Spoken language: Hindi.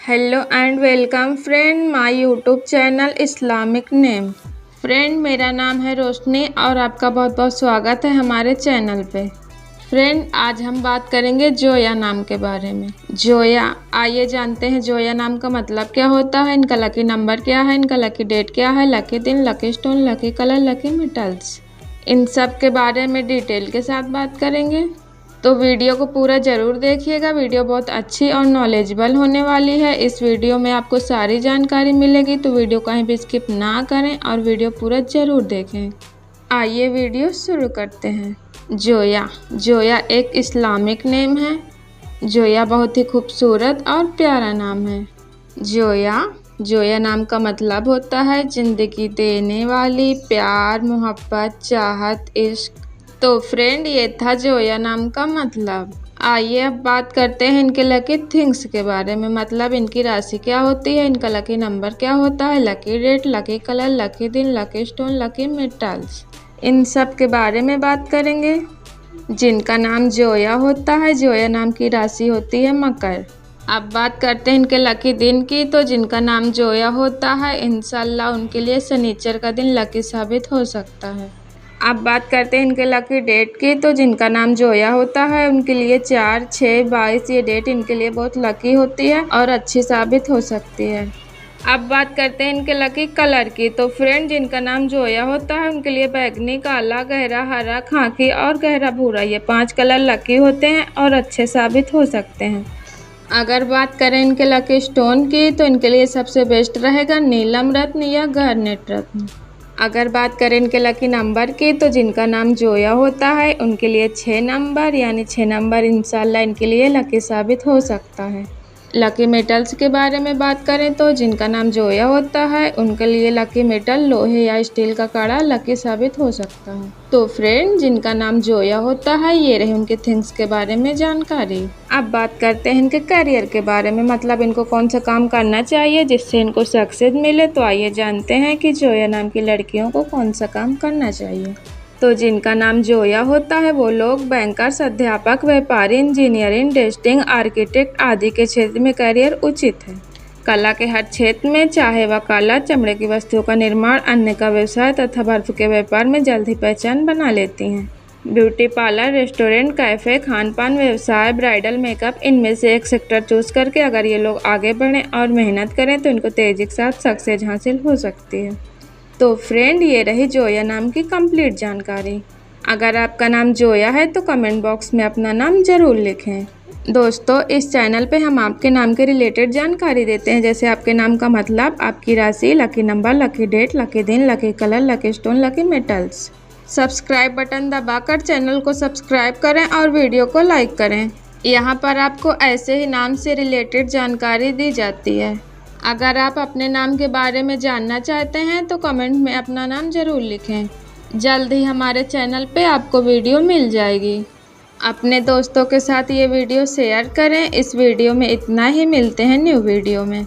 Hello and welcome friend my YouTube channel Islamic name. Friend मेरा नाम है रोशनी और आपका बहुत बहुत स्वागत है हमारे चैनल पे। फ्रेंड आज हम बात करेंगे जोया नाम के बारे में। जोया, आइए जानते हैं जोया नाम का मतलब क्या होता है, इनका लकी नंबर क्या है, इनका लकी डेट क्या है, लकी दिन, lucky stone, lucky colour, lucky metals, इन सब के बारे में डिटेल के साथ बात करेंगे। तो वीडियो को पूरा ज़रूर देखिएगा, वीडियो बहुत अच्छी और नॉलेजेबल होने वाली है। इस वीडियो में आपको सारी जानकारी मिलेगी, तो वीडियो कहीं भी स्किप ना करें और वीडियो पूरा ज़रूर देखें। आइए वीडियो शुरू करते हैं। जोया, जोया एक इस्लामिक नेम है। जोया बहुत ही खूबसूरत और प्यारा नाम है। जोया, जोया नाम का मतलब होता है ज़िंदगी देने वाली, प्यार, मोहब्बत, चाहत, इश्क। तो फ्रेंड ये था जोया नाम का मतलब। आइए अब बात करते हैं इनके लकी थिंग्स के बारे में, मतलब इनकी राशि क्या होती है, इनका लकी नंबर क्या होता है, lucky date, lucky colour, lucky दिन, लकी स्टोन, लकी मेटल्स, इन सब के बारे में बात करेंगे। जिनका नाम जोया होता है, जोया नाम की राशि होती है मकर। अब बात करते हैं इनके लकी दिन की। तो जिनका नाम जोया होता है इंशाल्लाह उनके लिए शनिचर का दिन लकी साबित हो सकता है। अब बात करते हैं इनके लकी डेट की। तो जिनका नाम जोया होता है उनके लिए 4, 6, 22 ये डेट इनके लिए बहुत लकी होती है और अच्छी साबित हो सकती है। अब बात करते हैं इनके लकी कलर की। तो फ्रेंड जिनका नाम जोया होता है उनके लिए बैगनी, काला, गहरा हरा, खाकी और गहरा भूरा, ये 5 कलर लकी होते हैं और अच्छे साबित हो सकते हैं। अगर बात करें इनके लकी स्टोन की तो इनके लिए सबसे बेस्ट रहेगा नीलम रत्न या गार्नेट रत्न। अगर बात करें इनके लकी नंबर की तो जिनका नाम जोया होता है उनके लिए 6 नंबर, यानी 6 नंबर इंशाल्लाह इनके लिए लकी साबित हो सकता है। लकी मेटल्स के बारे में बात करें तो जिनका नाम जोया होता है उनके लिए लकी मेटल लोहे या स्टील का कड़ा लकी साबित हो सकता है। तो फ्रेंड जिनका नाम जोया होता है ये रहे उनके थिंग्स के बारे में जानकारी। अब बात करते हैं इनके करियर के बारे में, मतलब इनको कौन सा काम करना चाहिए जिससे इनको सक्सेस मिले। तो आइए जानते हैं कि जोया नाम की लड़कियों को कौन सा काम करना चाहिए। तो जिनका नाम जोया होता है वो लोग बैंकर्स, अध्यापक, व्यापारी, इंजीनियरिंग, टेस्टिंग, आर्किटेक्ट आदि के क्षेत्र में करियर उचित है। कला के हर क्षेत्र में, चाहे वह कला, चमड़े की वस्तुओं का निर्माण, अन्न का व्यवसाय तथा बर्फ के व्यापार में जल्द ही पहचान बना लेती हैं। Beauty parlour, restaurant, cafe, Khan पान व्यवसाय, ब्राइडल मेकअप, इनमें से एक सेक्टर चूज करके अगर ये लोग आगे बढ़ें और मेहनत करें तो इनको तेज़ी के साथ सक्सेस हासिल हो सकती है। तो फ्रेंड ये रही जोया नाम की कंप्लीट जानकारी। अगर आपका नाम जोया है तो कमेंट बॉक्स में अपना नाम ज़रूर लिखें। दोस्तों इस चैनल पे हम आपके नाम के रिलेटेड जानकारी देते हैं, जैसे आपके नाम का मतलब, आपकी राशि, lucky number, lucky date, lucky दिन, lucky colour, lucky stone, lucky metals. Subscribe button दबाकर चैनल को सब्सक्राइब करें और वीडियो को लाइक करें। यहाँ पर आपको ऐसे ही नाम से रिलेटेड जानकारी दी जाती है। अगर आप अपने नाम के बारे में जानना चाहते हैं तो कमेंट में अपना नाम ज़रूर लिखें। जल्द ही हमारे चैनल पे आपको वीडियो मिल जाएगी। अपने दोस्तों के साथ ये वीडियो शेयर करें। इस वीडियो में इतना ही, मिलते हैं न्यू वीडियो में।